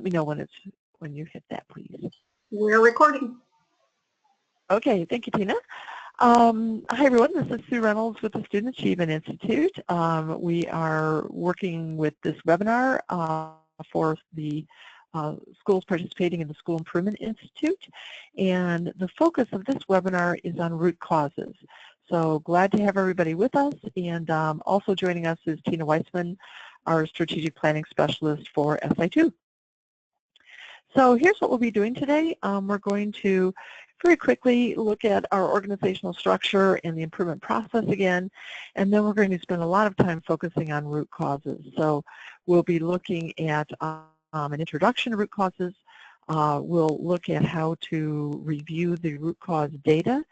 me know when you hit that, please. We're recording. Okay, thank you, Tina. Hi, everyone. This is Sue Reynolds with the Student Achievement Institute. We are working with this webinar for the schools participating in the School Improvement Institute. And the focus of this webinar is on root causes. So glad to have everybody with us. And also joining us is Tina Weissman, our Strategic Planning Specialist for SI2. So here's what we'll be doing today. We're going to very quickly look at our organizational structure and the improvement process again, and then we're going to spend a lot of time focusing on root causes. So we'll be looking at an introduction to root causes. We'll look at how to review the root cause data,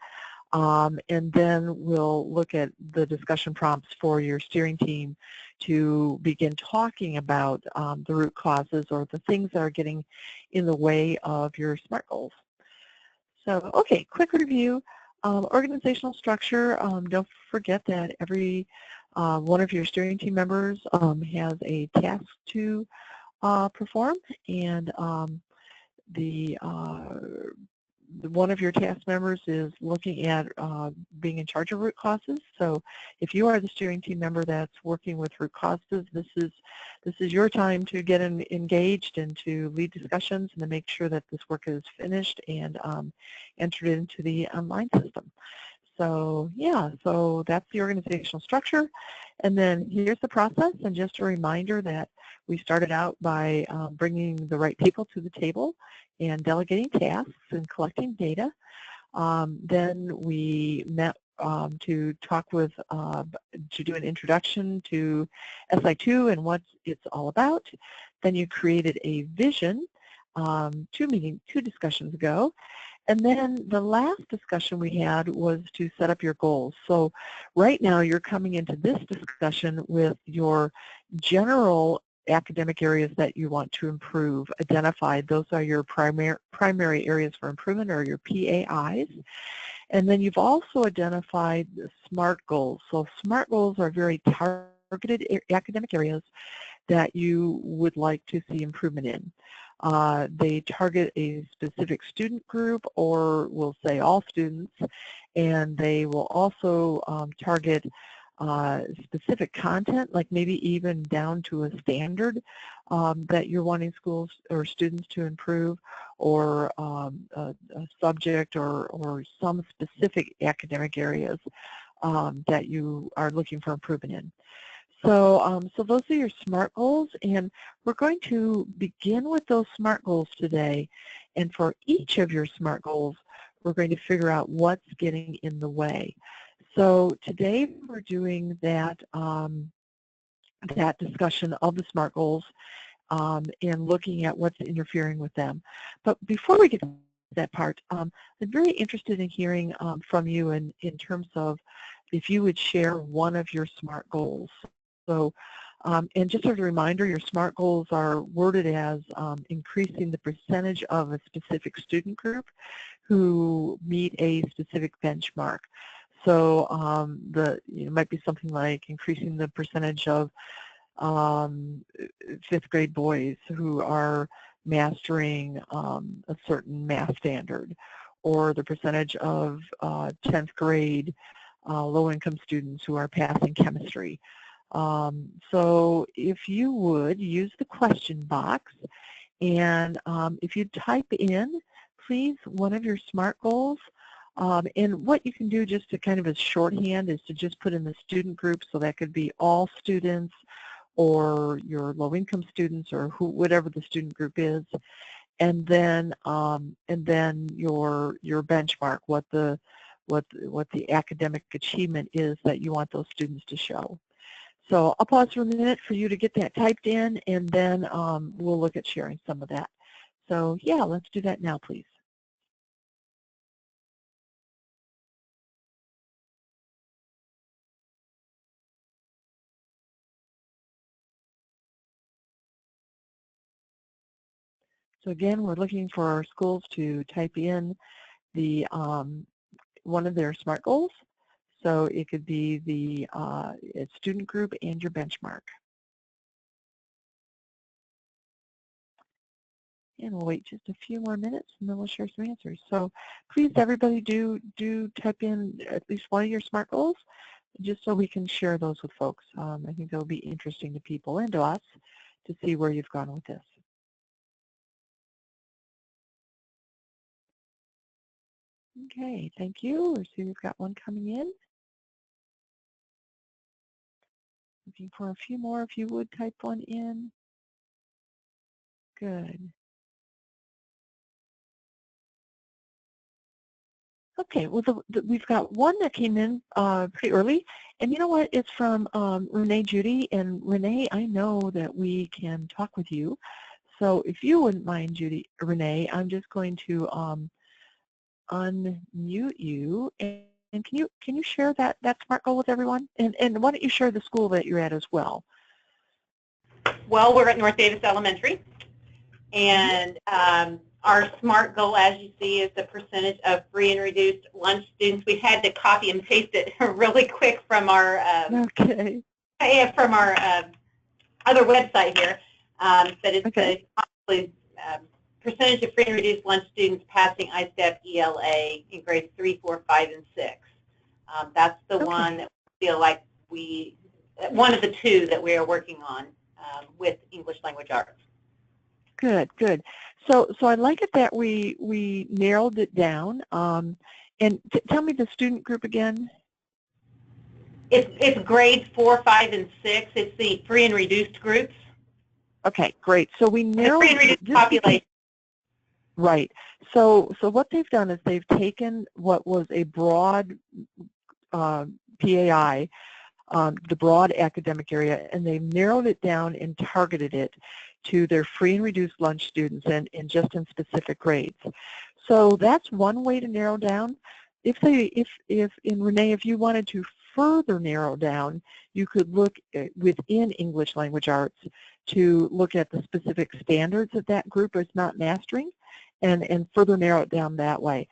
and then we'll look at the discussion prompts for your steering team to begin talking about the root causes or the things that are getting in the way of your SMART goals. So, okay, quick review. Organizational structure, don't forget that every one of your steering team members has a task to perform, and one of your task members is looking at being in charge of root causes. So if you are the steering team member that's working with root causes, this is your time to get engaged and to lead discussions and to make sure that this work is finished and entered into the online system. So yeah, so that's the organizational structure. And then here's the process, and just a reminder that we started out by bringing the right people to the table and delegating tasks and collecting data. Then we met to talk with, to do an introduction to SI2 and what it's all about. Then you created a vision two discussions ago. And then the last discussion we had was to set up your goals. So right now you're coming into this discussion with your general academic areas that you want to improve identified. Those are your primary areas for improvement, or your PAIs. And then you've also identified the SMART goals. So SMART goals are very targeted academic areas that you would like to see improvement in. They target a specific student group, or we'll say all students, and they will also target specific content, like maybe even down to a standard that you're wanting schools or students to improve, or a subject or some specific academic areas that you are looking for improvement in. So, so those are your SMART goals, and we're going to begin with those SMART goals today. And for each of your SMART goals, we're going to figure out what's getting in the way. So today we're doing that, that discussion of the SMART goals and looking at what's interfering with them. But before we get to that part, I'm very interested in hearing from you in terms of if you would share one of your SMART goals. So, and just as a reminder, your SMART goals are worded as increasing the percentage of a specific student group who meet a specific benchmark. So it might be something like increasing the percentage of fifth grade boys who are mastering a certain math standard, or the percentage of 10th grade low-income students who are passing chemistry. So if you would use the question box, and if you type in, please, one of your SMART goals, and what you can do just to kind of as shorthand is to just put in the student group, so that could be all students or your low-income students, or whatever the student group is, and then your benchmark, what the academic achievement is that you want those students to show. So I'll pause for a minute for you to get that typed in, and then we'll look at sharing some of that. So yeah, let's do that now, please. So again, we're looking for our schools to type in the one of their SMART goals. So it could be the student group and your benchmark. And we'll wait just a few more minutes and then we'll share some answers. So please, everybody, do type in at least one of your SMART goals just so we can share those with folks. I think that'll be interesting to people and to us to see where you've gone with this. Okay, thank you. I see we've got one coming in. Looking for a few more. If you would type one in. Good. Okay, well, we've got one that came in pretty early, and you know what? It's from Renee Judy, and Renee, I know that we can talk with you. So if you wouldn't mind, Renee, I'm just going to unmute you, and can you share that SMART goal with everyone? And why don't you share the school that you're at as well? Well, we're at North Davis Elementary, and our SMART goal, as you see, is the percentage of free and reduced lunch students. We had to copy and paste it really quick from our okay. From our other website here, but it's okay. the percentage of free and reduced lunch students passing ISTEP ELA in grades 3, 4, 5, and 6. That's the one that we feel like one of the two that we are working on with English Language Arts. Good, good. So I like it that we narrowed it down. And tell me the student group again. It's grades 4, 5, and 6. It's the free and reduced groups. Okay, great. So we narrowed the free and reduced population. Right. So what they've done is they've taken what was a broad PAI, the broad academic area, and they've narrowed it down and targeted it to their free and reduced lunch students and just in specific grades. So that's one way to narrow down. If Renee, if you wanted to further narrow down, you could look within English Language Arts to look at the specific standards that that group is not mastering and further narrow it down that way.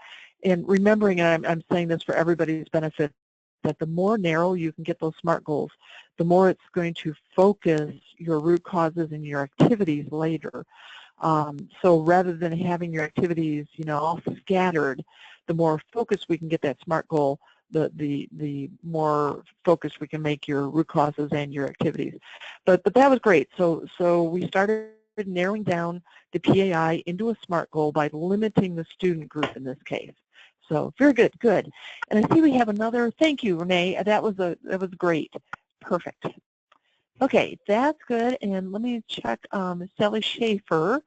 And remembering, and I'm saying this for everybody's benefit, that the more narrow you can get those SMART goals, the more it's going to focus your root causes and your activities later. So rather than having your activities, all scattered, the more focused we can get that SMART goal, the more focused we can make your root causes and your activities. But that was great. So we started narrowing down the PAI into a SMART goal by limiting the student group in this case. So very good, good. And I see we have another. Thank you, Renee. That was great. Perfect. Okay, that's good. And let me check Sally Schaefer.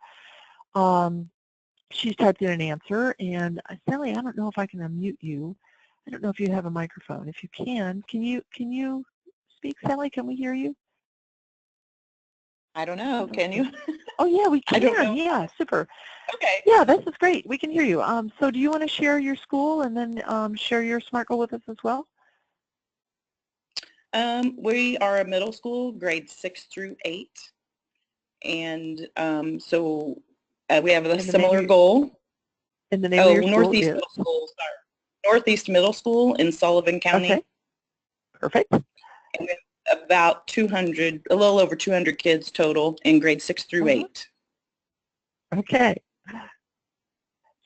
She's typed in an answer. And Sally, I don't know if I can unmute you. I don't know if you have a microphone. If you can you speak, Sally? Can we hear you? I don't know. Can you? Oh yeah, we can. I don't know. Yeah, super. Okay. Yeah, this is great. We can hear you. So do you want to share your school and then share your SMART goal with us as well? We are a middle school, grades 6 through 8, and so we have a similar goal. And the name of your school Northeast is? Middle School. Sorry, Northeast Middle School in Sullivan County. Okay. Perfect. And we have about 200, a little over 200 kids total in grades 6 through 8. Okay.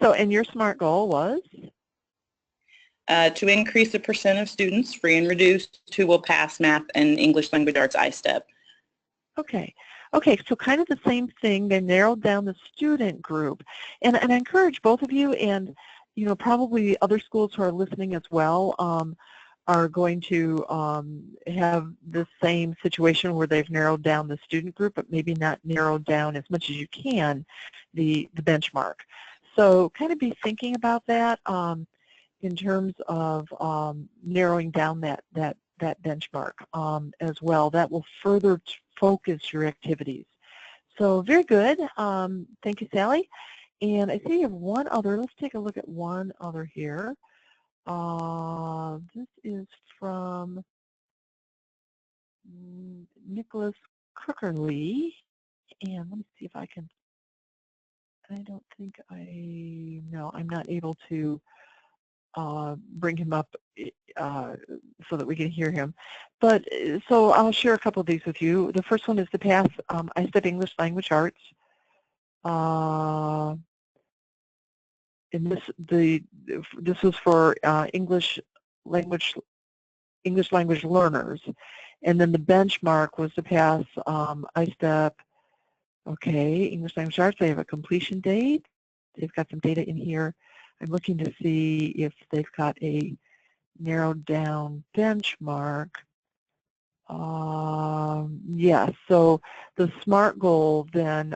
So, and your SMART goal was? To increase the percent of students, free and reduced, who will pass math and English Language Arts ISTEP. Okay. Okay, so kind of the same thing. They narrowed down the student group. And I encourage both of you and, probably other schools who are listening as well are going to have the same situation where they've narrowed down the student group, but maybe not narrowed down as much as you can the benchmark. So kind of be thinking about that in terms of narrowing down that benchmark as well. That will further focus your activities. So very good. Thank you, Sally. And I see you have one other. Let's take a look at one other here. This is from Nicholas Crookerly. And let me see if I can. I don't think no, I'm not able to bring him up so that we can hear him. But so I'll share a couple of these with you. The first one is to pass ISTEP English Language Arts. and this was for English language learners, and then the benchmark was to pass ISTEP. Okay, English language arts. They have a completion date. They've got some data in here. I'm looking to see if they've got a narrowed down benchmark. Yes, so the SMART goal then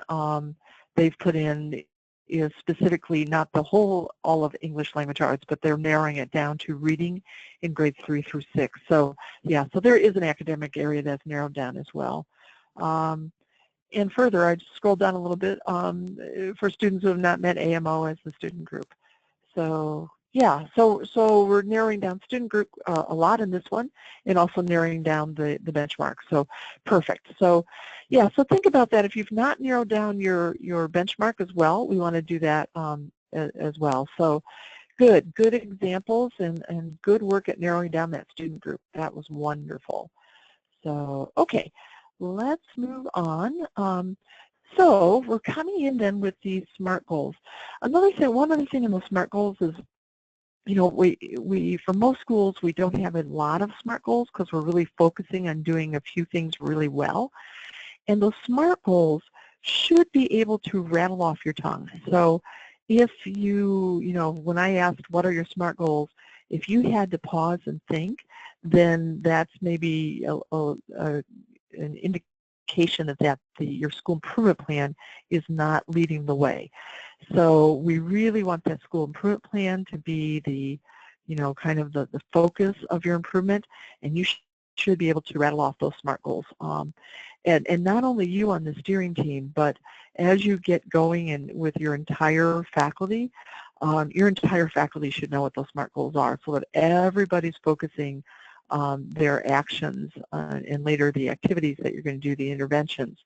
they've put in is specifically not the all of English language arts, but they're narrowing it down to reading in grades 3 through 6. So yeah, so there is an academic area that's narrowed down as well. And further, I just scrolled down a little bit for students who have not met AMO as the student group. So yeah, so we're narrowing down student group a lot in this one, and also narrowing down the benchmark. So perfect. So yeah, so think about that. If you've not narrowed down your benchmark as well, we want to do that as well. So good examples and good work at narrowing down that student group. That was wonderful. So okay, let's move on. So we're coming in then with these SMART goals. One other thing in the SMART goals is, you know, we for most schools, we don't have a lot of SMART goals because we're really focusing on doing a few things really well. And those SMART goals should be able to rattle off your tongue. So if you know, when I asked what are your SMART goals, if you had to pause and think, then that's maybe an indication that your school improvement plan is not leading the way. So we really want that school improvement plan to be the, you know, kind of the focus of your improvement, and you should be able to rattle off those SMART goals. And not only you on the steering team, but as you get going and with your entire faculty should know what those SMART goals are, so that everybody's focusing their actions and later the activities that you're going to do, the interventions,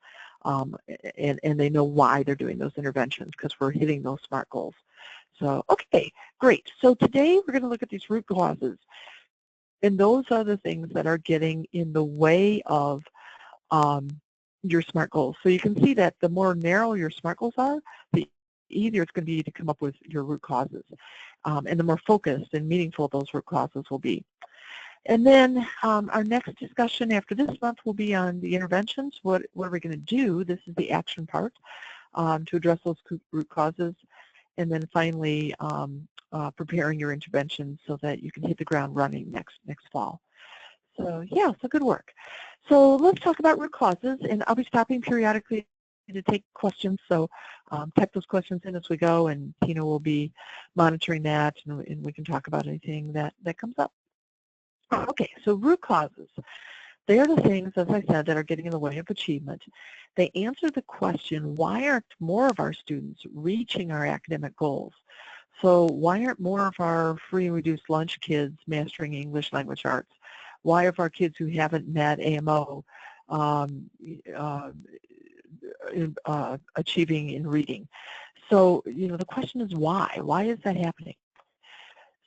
and they know why they're doing those interventions because we're hitting those SMART goals. So, okay, great. So today we're going to look at these root causes, and those are the things that are getting in the way of your SMART goals. So you can see that the more narrow your SMART goals are, the easier it's going to be to come up with your root causes, and the more focused and meaningful those root causes will be. And then our next discussion after this month will be on the interventions. What are we going to do? This is the action part to address those root causes. And then finally, preparing your interventions so that you can hit the ground running next fall. So yeah, so good work. So let's talk about root causes, and I'll be stopping periodically to take questions. So type those questions in as we go, and Tina will be monitoring that, and we can talk about anything that comes up. Okay, so root causes. They are the things, as I said, that are getting in the way of achievement. They answer the question, why aren't more of our students reaching our academic goals? So why aren't more of our free and reduced lunch kids mastering English language arts? Why are our kids who haven't met AMO achieving in reading? So, you know, the question is why? Why is that happening?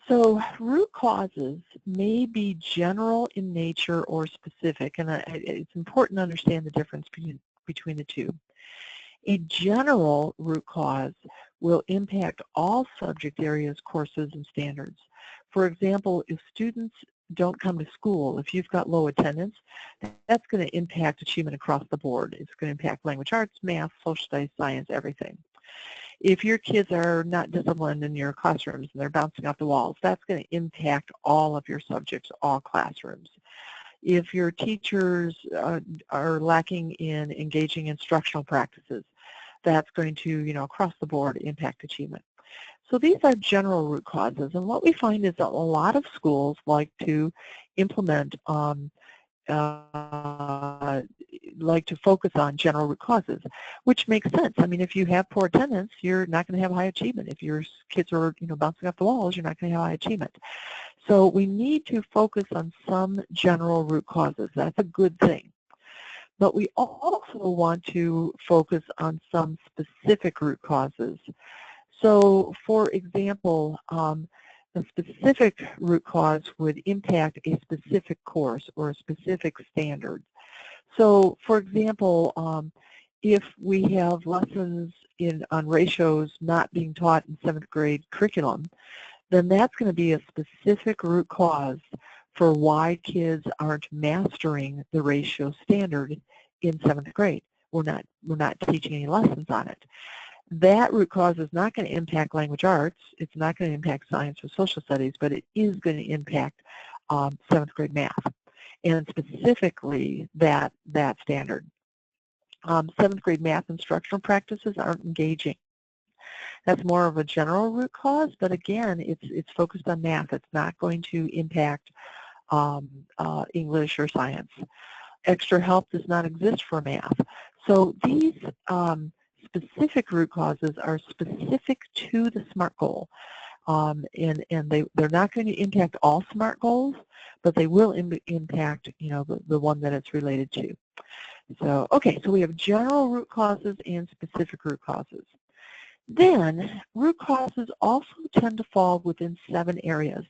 So root causes may be general in nature or specific, and it's important to understand the difference between the two. A general root cause will impact all subject areas, courses, and standards. For example, if students don't come to school, if you've got low attendance, that's going to impact achievement across the board. It's going to impact language arts, math, social studies, science, everything. If your kids are not disciplined in your classrooms and they're bouncing off the walls, that's going to impact all of your subjects, all classrooms. If your teachers are lacking in engaging instructional practices, that's going to, you know, across the board impact achievement. So these are general root causes, and what we find is that a lot of schools like to implement like to focus on general root causes, which makes sense. I mean, if you have poor attendance, you're not going to have high achievement. If your kids are, you know, bouncing off the walls, you're not going to have high achievement. So we need to focus on some general root causes. That's a good thing. But we also want to focus on some specific root causes. So, for example, a specific root cause would impact a specific course or a specific standard. So, for example, if we have lessons on ratios not being taught in 7th grade curriculum, then that's going to be a specific root cause for why kids aren't mastering the ratio standard in 7th grade. We're not teaching any lessons on it. That root cause is not going to impact language arts. It's not going to impact science or social studies, but it is going to impact 7th grade math, and specifically that standard. 7th grade math instructional practices aren't engaging. That's more of a general root cause, but again, it's focused on math. It's not going to impact English or science. Extra help does not exist for math. So these specific root causes are specific to the SMART goal. And they're not going to impact all SMART goals, but they will impact, the one that it's related to. So, okay, so we have general root causes and specific root causes. Then, root causes also tend to fall within 7 areas.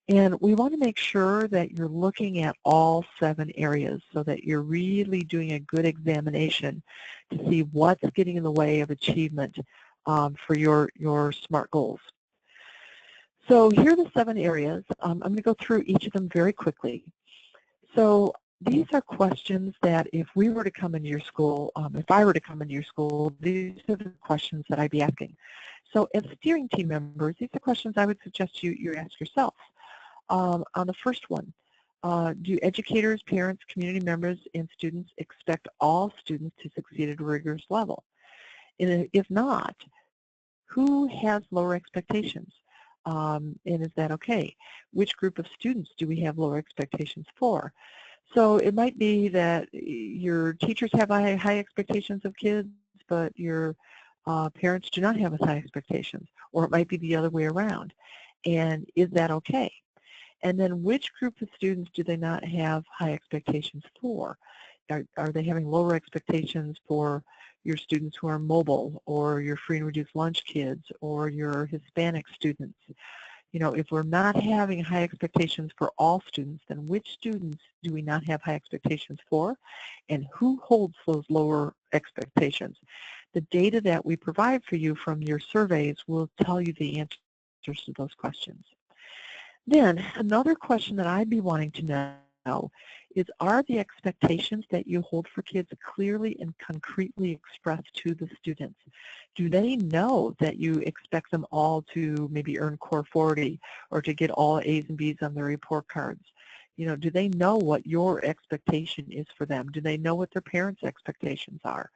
And we want to make sure that you're looking at all 7 areas so that you're really doing a good examination to see what's getting in the way of achievement for your SMART goals. So here are the 7 areas. I'm going to go through each of them very quickly. So these are questions that if we were to come into your school, if I were to come into your school, these are the questions that I'd be asking. So as steering team members, these are questions I would suggest you ask yourself. On the first one, do educators, parents, community members, and students expect all students to succeed at a rigorous level? And if not, who has lower expectations? And is that okay? Which group of students do we have lower expectations for? So it might be that your teachers have high expectations of kids, but your parents do not have as high expectations, or it might be the other way around. And is that okay? And then which group of students do they not have high expectations for? Are they having lower expectations for your students who are mobile, or your free and reduced lunch kids, or your Hispanic students? If we're not having high expectations for all students, then which students do we not have high expectations for, and who holds those lower expectations? The data that we provide for you from your surveys will tell you the answers to those questions. Then another question that I'd be wanting to know is, are the expectations that you hold for kids clearly and concretely expressed to the students? Do they know that you expect them all to maybe earn Core 40 or to get all A's and B's on their report cards? Do they know what your expectation is for them? Do they know what their parents' expectations are?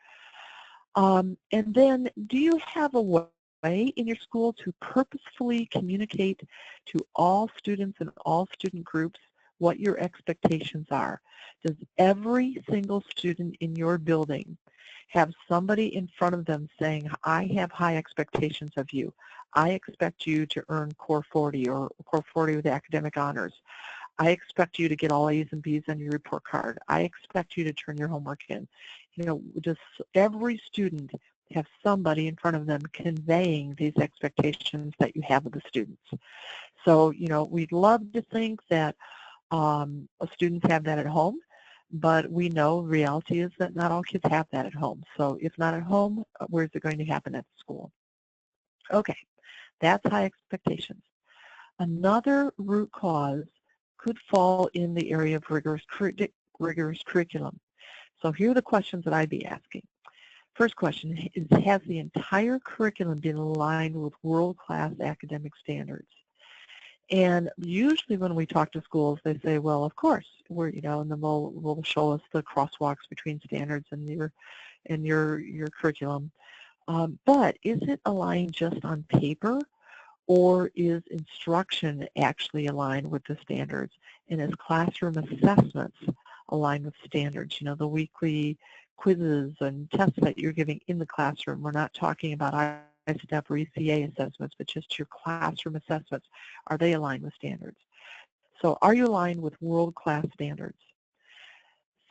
And then, do you have a way in your school to purposefully communicate to all students and all student groups what your expectations are? Does every single student in your building have somebody in front of them saying, I have high expectations of you. I expect you to earn Core 40 or Core 40 with academic honors. I expect you to get all A's and B's on your report card. I expect you to turn your homework in. Does every student have somebody in front of them conveying these expectations that you have of the students? So, we'd love to think that students have that at home, but we know reality is that not all kids have that at home. So if not at home, where's it going to happen at school? Okay, that's high expectations. Another root cause could fall in the area of rigorous curriculum. So here are the questions that I'd be asking. First question is, has the entire curriculum been aligned with world-class academic standards? And usually when we talk to schools, they say, well, of course, we're, and then they'll show us the crosswalks between standards and your curriculum. But is it aligned just on paper, or is instruction actually aligned with the standards? And is classroom assessments aligned with standards? The weekly quizzes and tests that you're giving in the classroom. We're not talking about ISTEP or ECA assessments, but just your classroom assessments. Are they aligned with standards? So are you aligned with world-class standards?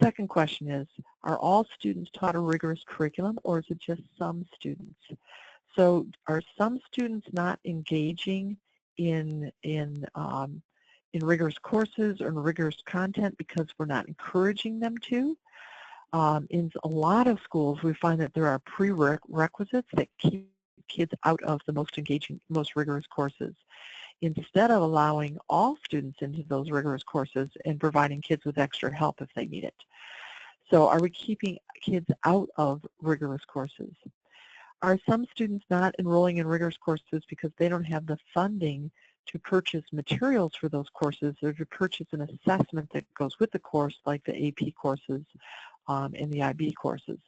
Second question is, are all students taught a rigorous curriculum, or is it just some students? So are some students not engaging in rigorous courses or in rigorous content because we're not encouraging them to? In a lot of schools, we find that there are prerequisites that keep kids out of the most engaging, most rigorous courses, instead of allowing all students into those rigorous courses and providing kids with extra help if they need it. So are we keeping kids out of rigorous courses? Are some students not enrolling in rigorous courses because they don't have the funding to purchase materials for those courses or to purchase an assessment that goes with the course, like the AP courses and the IB courses?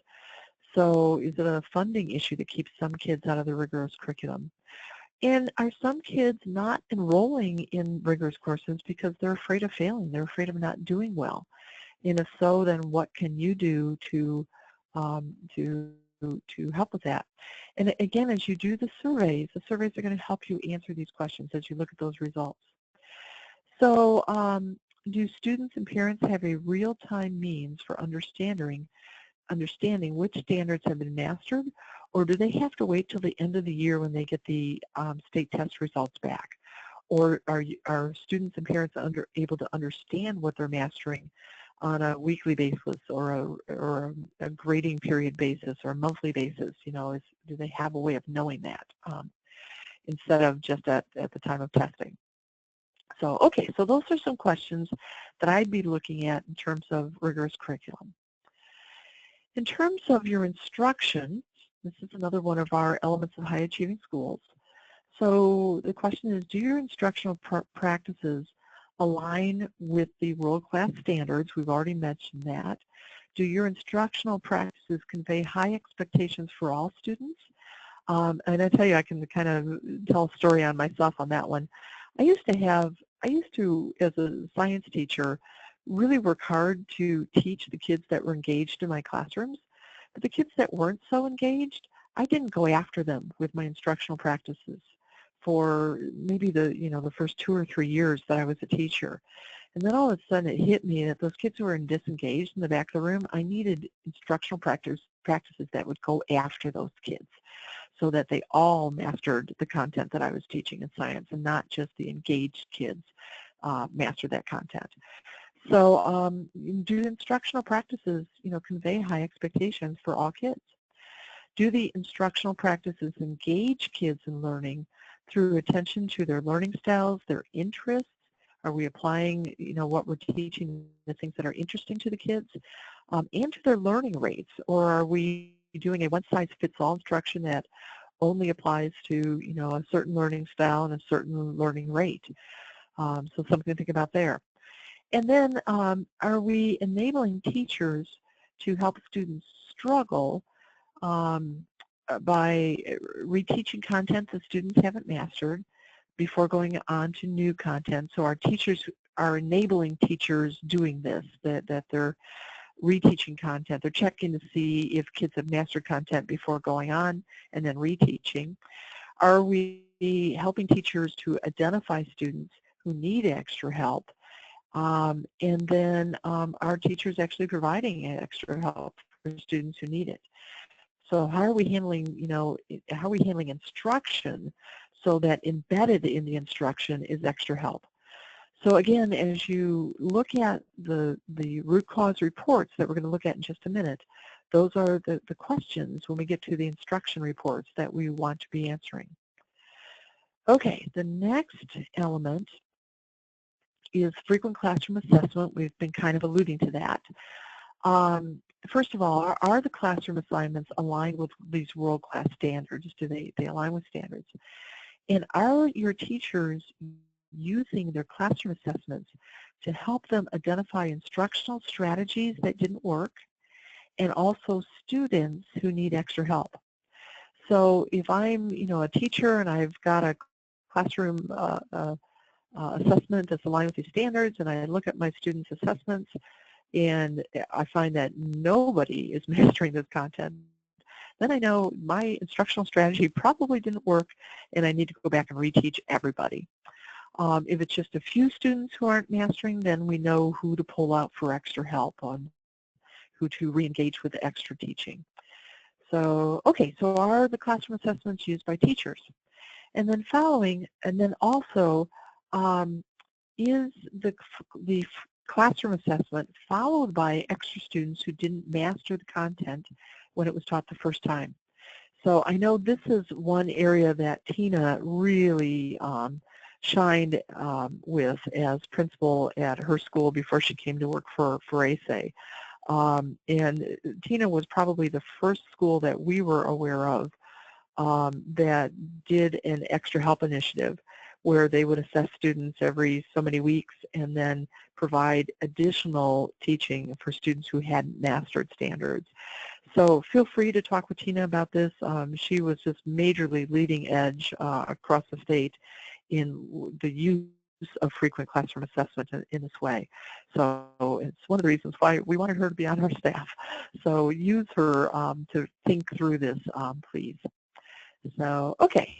So is it a funding issue that keeps some kids out of the rigorous curriculum? And are some kids not enrolling in rigorous courses because they're afraid of failing? They're afraid of not doing well. And if so, then what can you do to help with that? And again, as you do the surveys are going to help you answer these questions as you look at those results. So do students and parents have a real-time means for understanding which standards have been mastered, or do they have to wait till the end of the year when they get the state test results back? Or are students and parents able to understand what they're mastering on a weekly basis or a grading period basis or a monthly basis? You know, do they have a way of knowing that instead of just at the time of testing? So, okay, so those are some questions that I'd be looking at in terms of rigorous curriculum. In terms of your instruction, this is another one of our elements of high achieving schools. So the question is, do your instructional practices align with the world-class standards? We've already mentioned that. Do your instructional practices convey high expectations for all students? And I tell you, I can kind of tell a story on myself on that one. I used to, as a science teacher, really work hard to teach the kids that were engaged in my classrooms. But the kids that weren't so engaged, I didn't go after them with my instructional practices for maybe the first 2 or 3 years that I was a teacher. And then all of a sudden it hit me that those kids who were disengaged in the back of the room, I needed instructional practices that would go after those kids so that they all mastered the content that I was teaching in science and not just the engaged kids master that content. So do instructional practices, convey high expectations for all kids? Do the instructional practices engage kids in learning through attention to their learning styles, their interests? Are we applying, what we're teaching, the things that are interesting to the kids, and to their learning rates? Or are we doing a one-size-fits-all instruction that only applies to, a certain learning style and a certain learning rate? So something to think about there. And then are we enabling teachers to help students struggle by reteaching content that students haven't mastered before going on to new content? So our teachers are enabling teachers doing this, that they're reteaching content. They're checking to see if kids have mastered content before going on and then reteaching. Are we helping teachers to identify students who need extra help? And then are teachers actually providing extra help for students who need it? So how are we handling, how are we handling instruction so that embedded in the instruction is extra help? So again, as you look at the root cause reports that we're going to look at in just a minute, those are the questions when we get to the instruction reports that we want to be answering. Okay, the next element is frequent classroom assessment. We've been kind of alluding to that. First of all, are the classroom assignments aligned with these world-class standards? Do they align with standards? And are your teachers using their classroom assessments to help them identify instructional strategies that didn't work and also students who need extra help? So if I'm, a teacher and I've got a classroom assessment that's aligned with these standards, and I look at my students' assessments and I find that nobody is mastering this content, then I know my instructional strategy probably didn't work and I need to go back and reteach everybody. If it's just a few students who aren't mastering, then we know who to pull out for extra help on, who to re-engage with extra teaching. So, okay, so are the classroom assessments used by teachers? And then also, is the classroom assessment followed by extra students who didn't master the content when it was taught the first time. So I know this is one area that Tina really shined with as principal at her school before she came to work for ASA. And Tina was probably the first school that we were aware of that did an extra help initiative where they would assess students every so many weeks and then provide additional teaching for students who hadn't mastered standards. So feel free to talk with Tina about this. She was just majorly leading edge across the state in the use of frequent classroom assessment in this way. So it's one of the reasons why we wanted her to be on our staff. So use her to think through this, please. So, okay.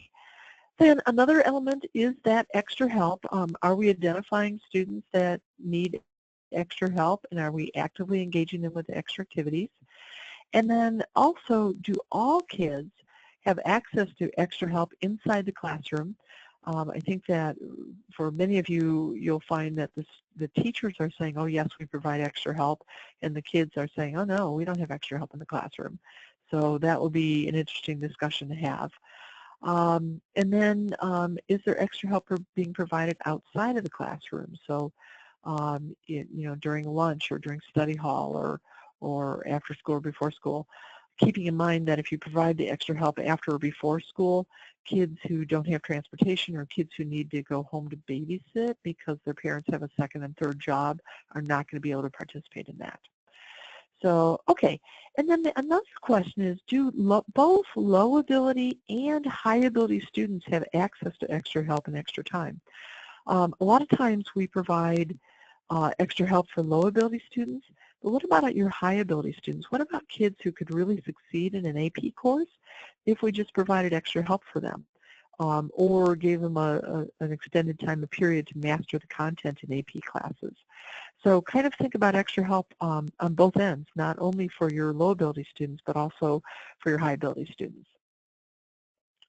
Then another element is that extra help. Are we identifying students that need extra help, and are we actively engaging them with extra activities? And then also, do all kids have access to extra help inside the classroom? I think that for many of you, you'll find that the teachers are saying, oh yes, we provide extra help, and the kids are saying, oh no, we don't have extra help in the classroom. So that will be an interesting discussion to have. And then is there extra help being provided outside of the classroom? So, during lunch or during study hall or after school or before school, keeping in mind that if you provide the extra help after or before school, kids who don't have transportation or kids who need to go home to babysit because their parents have a second and third job are not going to be able to participate in that. So, okay, and then another question is, do both low ability and high ability students have access to extra help and extra time? A lot of times we provide extra help for low ability students, but what about your high ability students? What about kids who could really succeed in an AP course if we just provided extra help for them or gave them an extended time, a period to master the content in AP classes? So kind of think about extra help on both ends, not only for your low ability students, but also for your high ability students.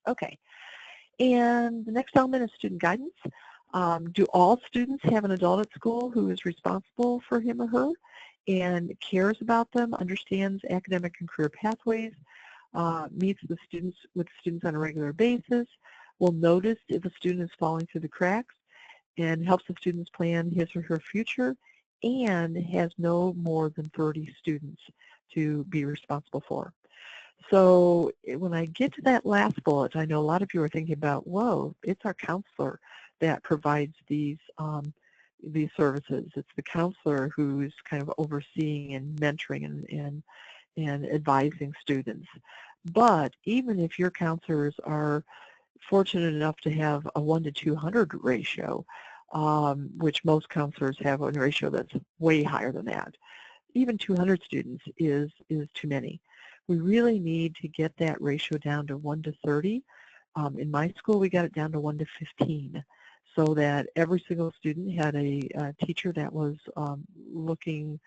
Okay, and the next element is student guidance. Do all students have an adult at school who is responsible for him or her and cares about them, understands academic and career pathways, meets with students on a regular basis, will notice if a student is falling through the cracks, and helps the students plan his or her future, and has no more than 30 students to be responsible for. So when I get to that last bullet, I know a lot of you are thinking about, whoa, it's our counselor that provides these services. It's the counselor who's kind of overseeing and mentoring and advising students. But even if your counselors are fortunate enough to have a 1 to 200 ratio, which most counselors have a ratio that's way higher than that, even 200 students is too many. We really need to get that ratio down to 1 to 30. In my school, we got it down to 1 to 15, so that every single student had a teacher that was looking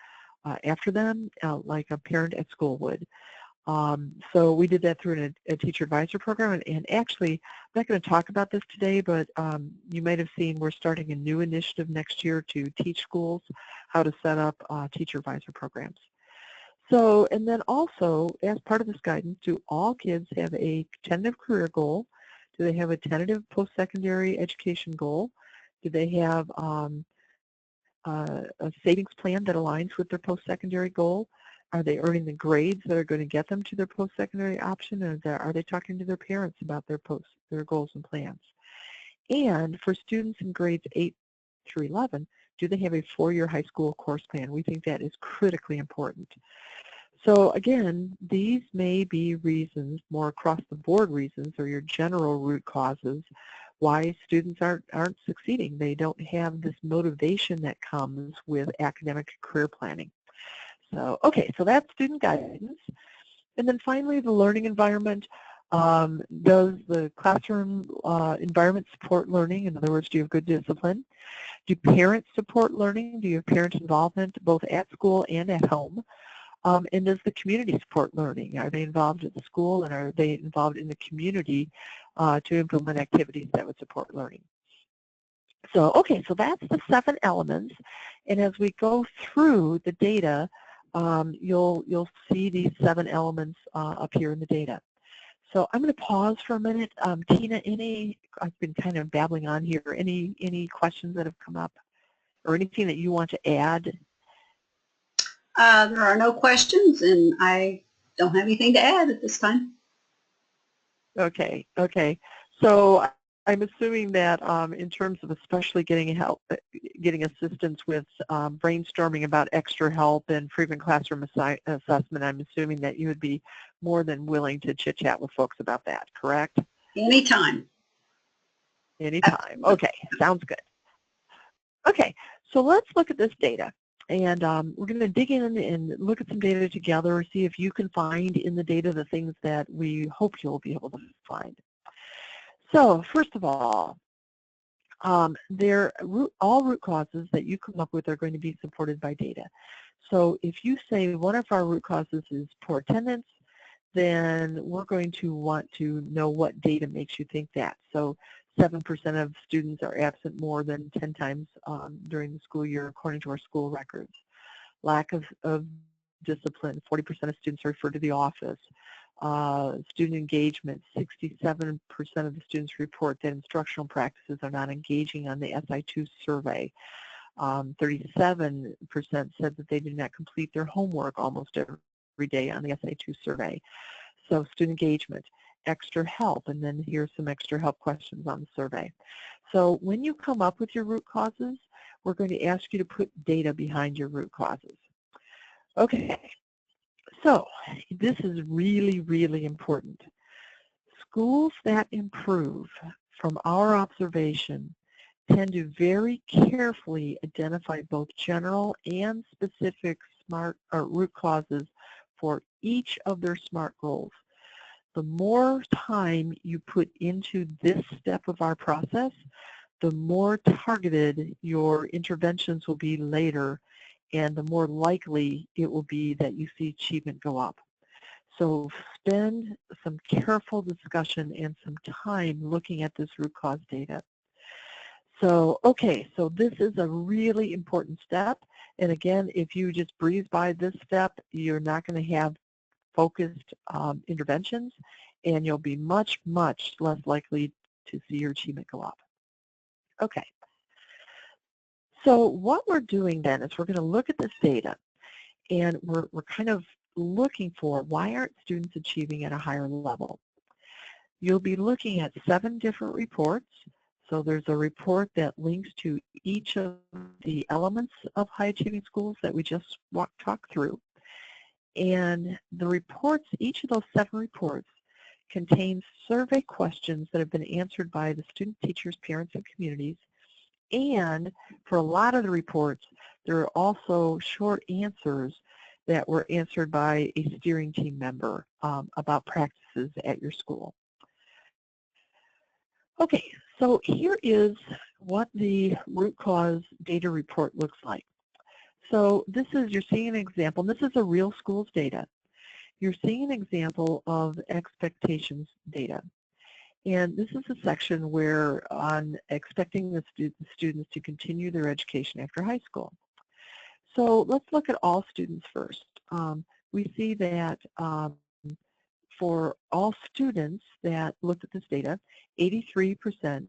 after them, like a parent at school would. So we did that through a teacher advisor program, and actually, I'm not going to talk about this today, but you might have seen we're starting a new initiative next year to teach schools how to set up teacher advisor programs. So, and then also, as part of this guidance, do all kids have a tentative career goal? Do they have a tentative post-secondary education goal? Do they have a savings plan that aligns with their post-secondary goal? Are they earning the grades that are going to get them to their post-secondary option? Or are they talking to their parents about their goals and plans? And for students in grades 8 through 11, do they have a 4-year high school course plan? We think that is critically important. So again, these may be reasons, more across-the-board reasons, or your general root causes why students aren't succeeding. They don't have this motivation that comes with academic career planning. So, okay, so that's student guidance. And then finally, the learning environment. Does the classroom environment support learning? In other words, do you have good discipline? Do parents support learning? Do you have parent involvement both at school and at home? And does the community support learning? Are they involved at the school, and are they involved in the community to implement activities that would support learning? So, okay, so that's the 7 elements. And as we go through the data, you'll see these 7 elements appear in the data. So I'm going to pause for a minute. Tina, I've been kind of babbling on here, any questions that have come up or anything that you want to add? There are no questions, and I don't have anything to add at this time. Okay, okay. So I'm assuming that in terms of especially getting assistance with brainstorming about extra help and frequent classroom assessment, I'm assuming that you would be more than willing to chit-chat with folks about that, correct? Anytime. Anytime. Okay, sounds good. Okay, so let's look at this data. And we're going to dig in and look at some data together, see if you can find in the data the things that we hope you'll be able to find. So first of all, all root causes that you come up with are going to be supported by data. So if you say one of our root causes is poor attendance, then we're going to want to know what data makes you think that. So 7% of students are absent more than 10 times during the school year, according to our school records. Lack of discipline, 40% of students refer to the office. Student engagement, 67% of the students report that instructional practices are not engaging on the SI2 survey. 37% said that they did not complete their homework almost every day on the SI2 survey. So student engagement, extra help, and then here's some extra help questions on the survey. So when you come up with your root causes, we're going to ask you to put data behind your root causes. Okay, so this is really, really important. Schools that improve, from our observation, tend to very carefully identify both general and specific root causes for each of their SMART goals. The more time you put into this step of our process, the more targeted your interventions will be later, and the more likely it will be that you see achievement go up. So spend some careful discussion and some time looking at this root cause data. So, okay, so this is a really important step. And again, if you just breeze by this step, you're not going to have focused interventions, and you'll be much, much less likely to see your achievement go up. Okay. So what we're doing then is we're going to look at this data, and we're kind of looking for why aren't students achieving at a higher level. You'll be looking at 7 different reports. So there's a report that links to each of the elements of high achieving schools that we just talked through. And the reports, each of those 7 reports, contains survey questions that have been answered by the student, teachers, parents, and communities. And for a lot of the reports, there are also short answers that were answered by a steering team member about practices at your school. Okay, so here is what the root cause data report looks like. So this is, you're seeing an example, and this is a real schools data. You're seeing an example of expectations data. And this is a section where on expecting the students to continue their education after high school. So let's look at all students first. We see that for all students that looked at this data, 83%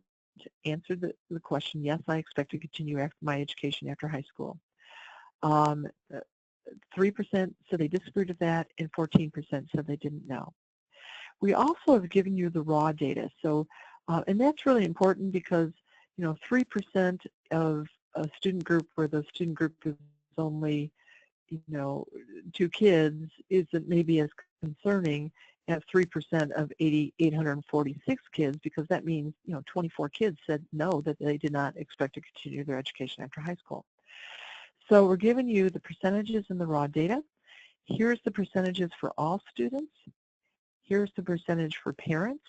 answered the question, yes, I expect to continue my education after high school. 3% said they disagreed with that, and 14% said they didn't know. We also have given you the raw data, so and that's really important because 3% of a student group where the student group is only 2 kids isn't maybe as concerning as 3% of 846 kids, because that means 24 kids said no, that they did not expect to continue their education after high school. So we're giving you the percentages in the raw data. Here's the percentages for all students. Here's the percentage for parents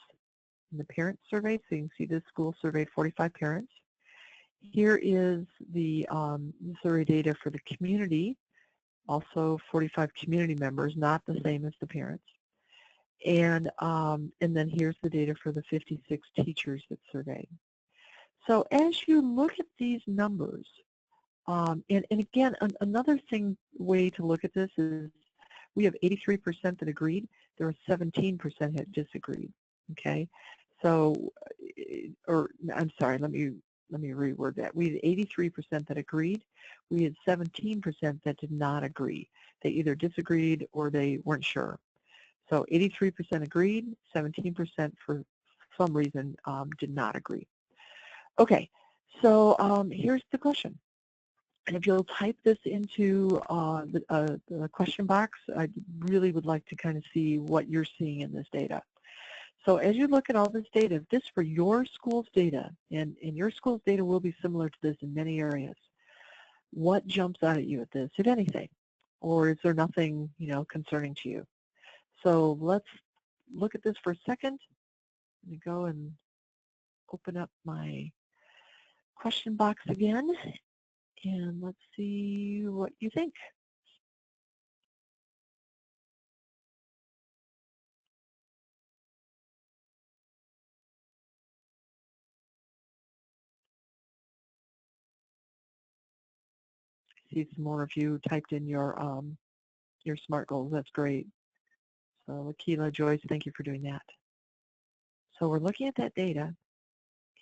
in the parent survey. So you can see this school surveyed 45 parents. Here is the survey data for the community, also 45 community members, not the same as the parents. And then here's the data for the 56 teachers that surveyed. So as you look at these numbers, and again, another way to look at this is we have 83% that agreed. There were 17% that disagreed. Okay, so, or I'm sorry, let me reword that. We had 83% that agreed. We had 17% that did not agree. They either disagreed or they weren't sure. So 83% agreed, 17% for some reason did not agree. Okay, so here's the question. And if you'll type this into the question box, I really would like to kind of see what you're seeing in this data. So as you look at all this data, this for your school's data, and your school's data will be similar to this in many areas, what jumps out at you at this, if anything? Or is there nothing, concerning to you? So let's look at this for a second. Let me go and open up my question box again, and let's see what you think. I see some more of you typed in your SMART goals. That's great. So Akila, Joyce, thank you for doing that. So we're looking at that data,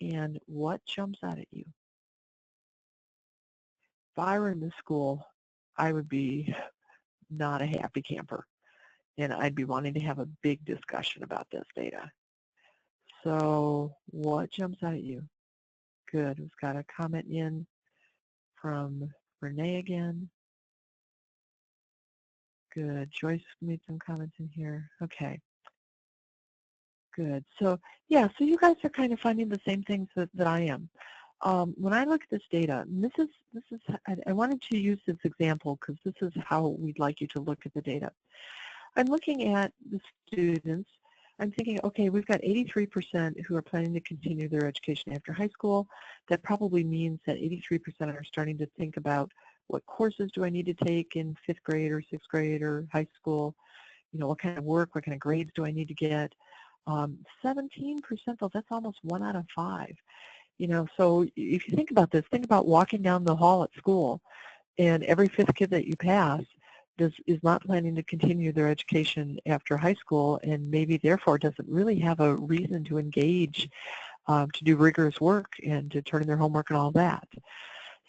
and what jumps out at you? If I were in this school, I would be not a happy camper, and I'd be wanting to have a big discussion about this data. So what jumps out at you? Good. We've got a comment in from Renee again. Good. Joyce made some comments in here. Okay. Good. So yeah, so you guys are kind of finding the same things that I am. When I look at this data, and I wanted to use this example because this is how we'd like you to look at the data. I'm looking at the students. I'm thinking, okay, we've got 83% who are planning to continue their education after high school. That probably means that 83% are starting to think about what courses do I need to take in 5th grade or 6th grade or high school? What kind of work, what kind of grades do I need to get? 17% though, that's almost 1 out of 5. So if you think about this, think about walking down the hall at school, and every 5th kid that you pass is not planning to continue their education after high school, and maybe therefore doesn't really have a reason to engage to do rigorous work and to turn in their homework and all that.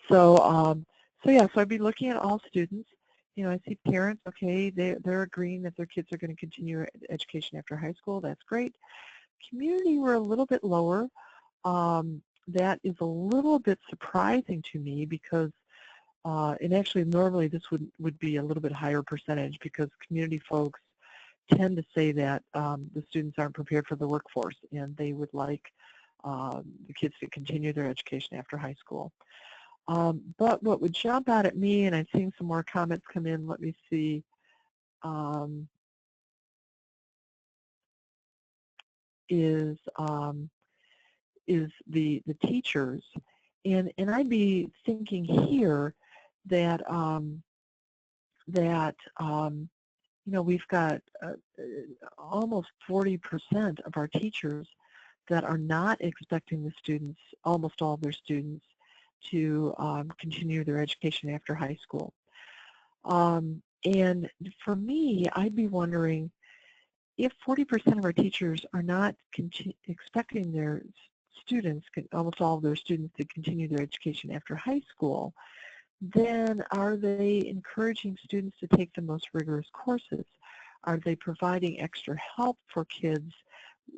So yeah, so I'd be looking at all students. I see parents, okay, they're agreeing that their kids are going to continue education after high school. That's great. Community, we're a little bit lower. That is a little bit surprising to me because, and actually normally this would be a little bit higher percentage because community folks tend to say that the students aren't prepared for the workforce and they would like the kids to continue their education after high school. But what would jump out at me, and I'm seeing some more comments come in, let me see, is the teachers. And I'd be thinking here that, we've got almost 40% of our teachers that are not expecting the students, almost all of their students, to continue their education after high school. And for me, I'd be wondering if 40% of our teachers are not expecting their students, almost all of their students, to continue their education after high school, then are they encouraging students to take the most rigorous courses? Are they providing extra help for kids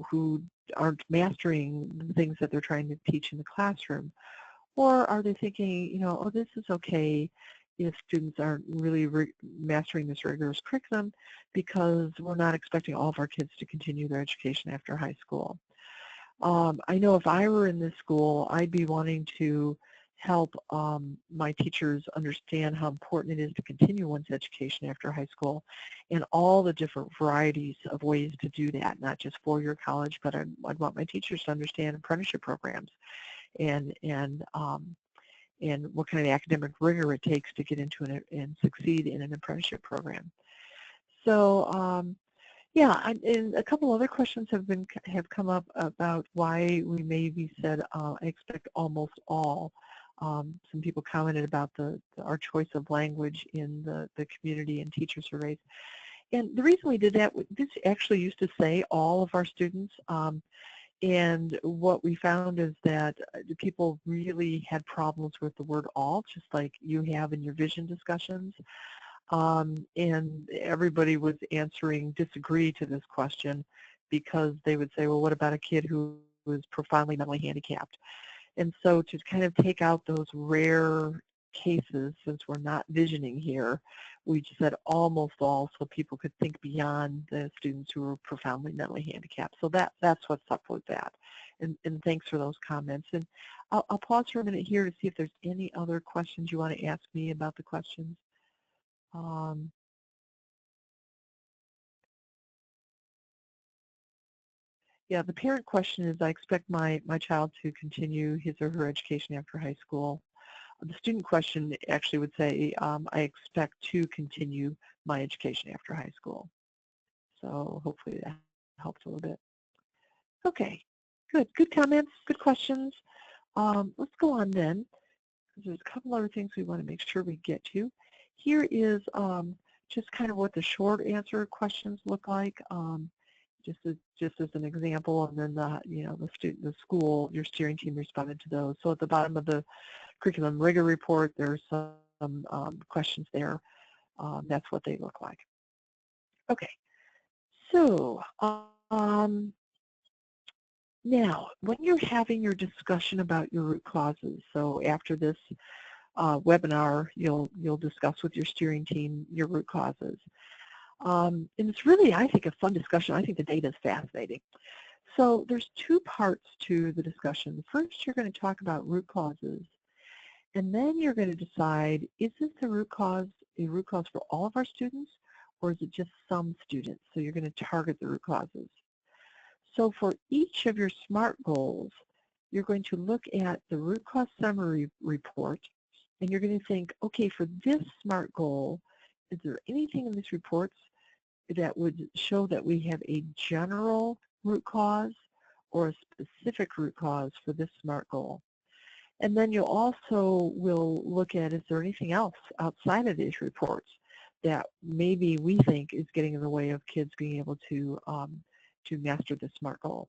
who aren't mastering the things that they're trying to teach in the classroom? Or are they thinking, oh, this is okay if students aren't really mastering this rigorous curriculum because we're not expecting all of our kids to continue their education after high school. I know if I were in this school, I'd be wanting to help my teachers understand how important it is to continue one's education after high school and all the different varieties of ways to do that, not just four-year college, but I'd want my teachers to understand apprenticeship programs and what kind of academic rigor it takes to get into and succeed in an apprenticeship program. So Yeah, and a couple other questions have come up about why we maybe said I expect almost all. Some people commented about our choice of language in the community and teacher surveys. And the reason we did that, this actually used to say all of our students, and what we found is that the people really had problems with the word all, just like you have in your vision discussions. And everybody was answering disagree to this question because they would say, well, what about a kid who was profoundly mentally handicapped? And so to kind of take out those rare cases, since we're not visioning here, we just said almost all so people could think beyond the students who were profoundly mentally handicapped. So that's what's up with that. And thanks for those comments. And I'll pause for a minute here to see if there's any other questions you want to ask me about the questions. Yeah, the parent question is, I expect my child to continue his or her education after high school. The student question actually would say, I expect to continue my education after high school. So hopefully that helps a little bit. Okay, good comments, good questions. Let's go on then. There's a couple other things we want to make sure we get to. Here is just kind of what the short answer questions look like. Just as an example, and then the school, your steering team responded to those. So at the bottom of the curriculum rigor report, there's some questions there. That's what they look like. Okay, so now when you're having your discussion about your root causes, so after this webinar, you'll discuss with your steering team your root causes. And it's really, I think, a fun discussion. I think the data is fascinating. So there's two parts to the discussion. First, you're going to talk about root causes, and then you're going to decide, is this a root cause for all of our students, or is it just some students? So you're going to target the root causes. So for each of your SMART goals, you're going to look at the root cause summary report, and you're going to think, okay, for this SMART goal, is there anything in this report that would show that we have a general root cause or a specific root cause for this SMART goal? And then you also will look at, is there anything else outside of these reports that maybe we think is getting in the way of kids being able to master the SMART goal?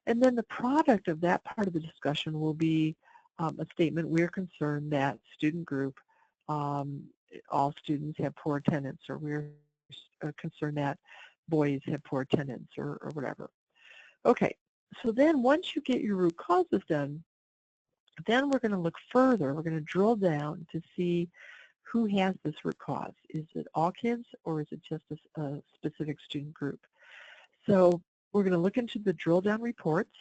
And then the product of that part of the discussion will be a statement, we're concerned that student group, all students have poor attendance, or we're concerned that boys have poor attendance, or whatever. Okay, so then once you get your root causes done, then we're going to look further. We're going to drill down to see who has this root cause. Is it all kids, or is it just a specific student group? So we're going to look into the drill down reports.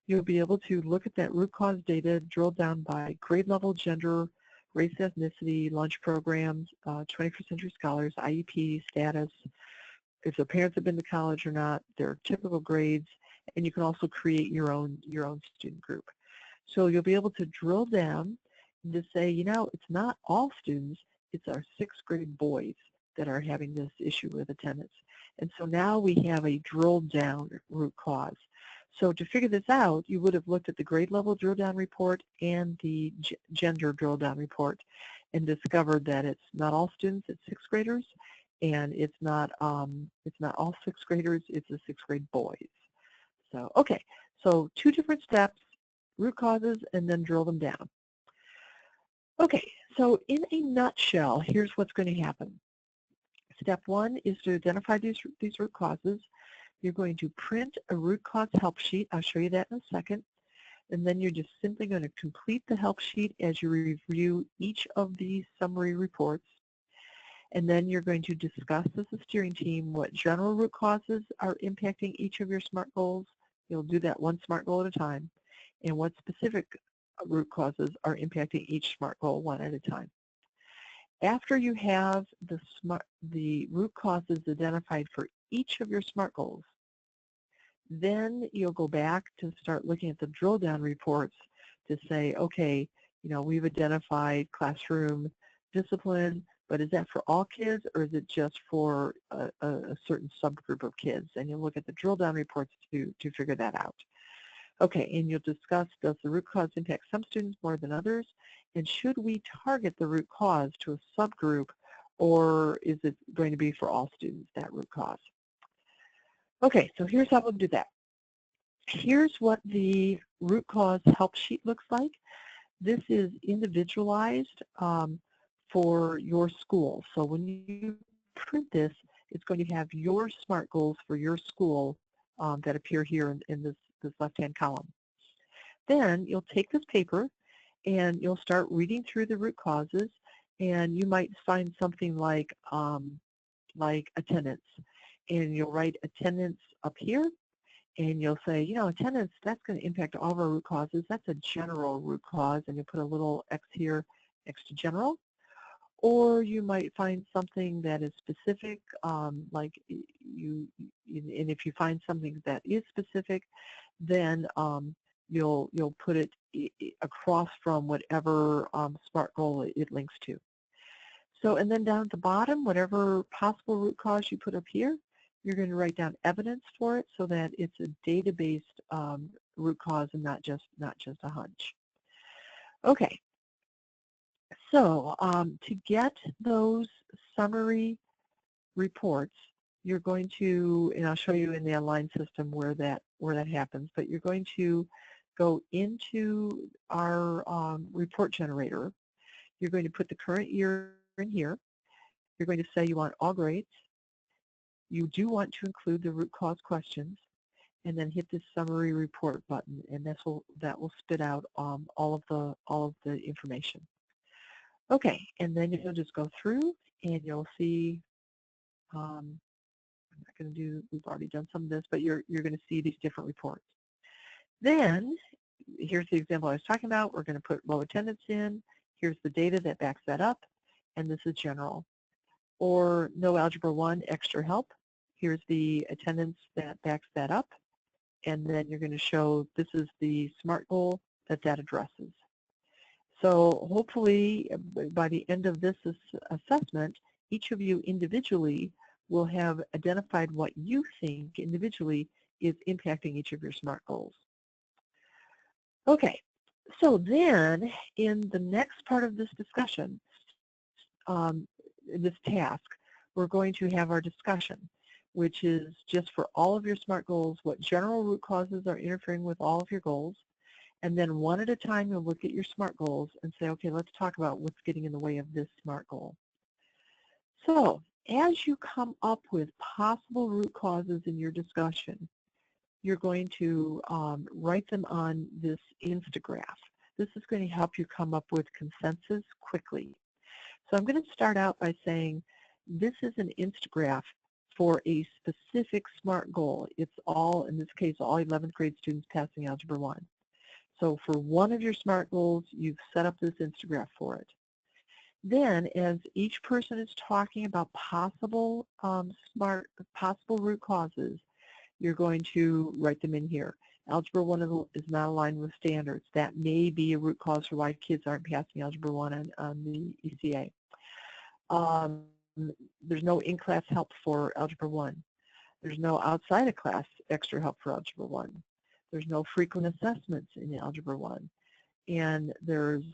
You'll be able to look at that root cause data drilled down by grade level, gender, race, ethnicity, lunch programs, 21st century scholars, IEP status, if their parents have been to college or not, their typical grades, and you can also create your own student group. So you'll be able to drill down and to say, it's not all students, it's our 6th grade boys that are having this issue with attendance. And so now we have a drilled down root cause. So to figure this out, you would have looked at the grade level drill down report and the gender drill down report and discovered that it's not all students, it's 6th graders, and it's not all 6th graders, it's the 6th grade boys. So, okay, so 2 different steps, root causes, and then drill them down. Okay, so in a nutshell, here's what's going to happen. Step 1 is to identify these root causes. You're going to print a root cause help sheet. I'll show you that in a second. And then you're just simply going to complete the help sheet as you review each of these summary reports. And then you're going to discuss as a steering team what general root causes are impacting each of your SMART goals. You'll do that one SMART goal at a time. And what specific root causes are impacting each SMART goal one at a time. After you have the root causes identified for each of your SMART goals, then you'll go back to start looking at the drill down reports to say, okay, we've identified classroom discipline, but is that for all kids or is it just for a certain subgroup of kids? And you'll look at the drill down reports to figure that out. Okay, and you'll discuss, does the root cause impact some students more than others? And should we target the root cause to a subgroup, or is it going to be for all students, that root cause? Okay, so here's how we'll do that. Here's what the root cause help sheet looks like. This is individualized for your school. So when you print this, it's going to have your SMART goals for your school that appear here in this left-hand column. Then you'll take this paper and you'll start reading through the root causes, and you might find something like attendance, and you'll write attendance up here, and you'll say, you know, attendance, that's going to impact all of our root causes. That's a general root cause, and you put a little X here next to general. Or you might find something that is specific, and if you find something that is specific, then you'll put it across from whatever SMART goal it links to. So, and then down at the bottom, whatever possible root cause you put up here, you're going to write down evidence for it so that it's a data-based root cause and not just a hunch. Okay. So to get those summary reports, you're going to, and I'll show you in the online system where that happens, but you're going to go into our report generator. You're going to put the current year in here. You're going to say you want all grades. You do want to include the root cause questions, and then hit this summary report button, and that will spit out all of the information. Okay, and then you'll just go through and you'll see, I'm not going to do, we've already done some of this, but you're going to see these different reports. Then, here's the example I was talking about. We're going to put low attendance in. Here's the data that backs that up, and this is general. Or no Algebra 1, extra help. Here's the attendance that backs that up, and then you're going to show this is the SMART goal that addresses. So hopefully by the end of this assessment, each of you individually will have identified what you think individually is impacting each of your SMART goals. Okay, so then in the next part of this discussion, this task, we're going to have our discussion, which is just for all of your SMART goals, what general root causes are interfering with all of your goals. And then one at a time, you'll look at your SMART goals and say, okay, let's talk about what's getting in the way of this SMART goal. So as you come up with possible root causes in your discussion, you're going to write them on this instagraph. This is going to help you come up with consensus quickly. So I'm going to start out by saying this is an instagraph for a specific SMART goal. It's all, in this case, all 11th grade students passing Algebra 1. So for one of your SMART goals, you've set up this instagraph for it. Then, as each person is talking about possible possible root causes, you're going to write them in here. Algebra 1 is not aligned with standards. That may be a root cause for why kids aren't passing Algebra 1 on the ECA. There's no in-class help for Algebra 1. There's no outside of class extra help for Algebra 1. There's no frequent assessments in Algebra 1. And there's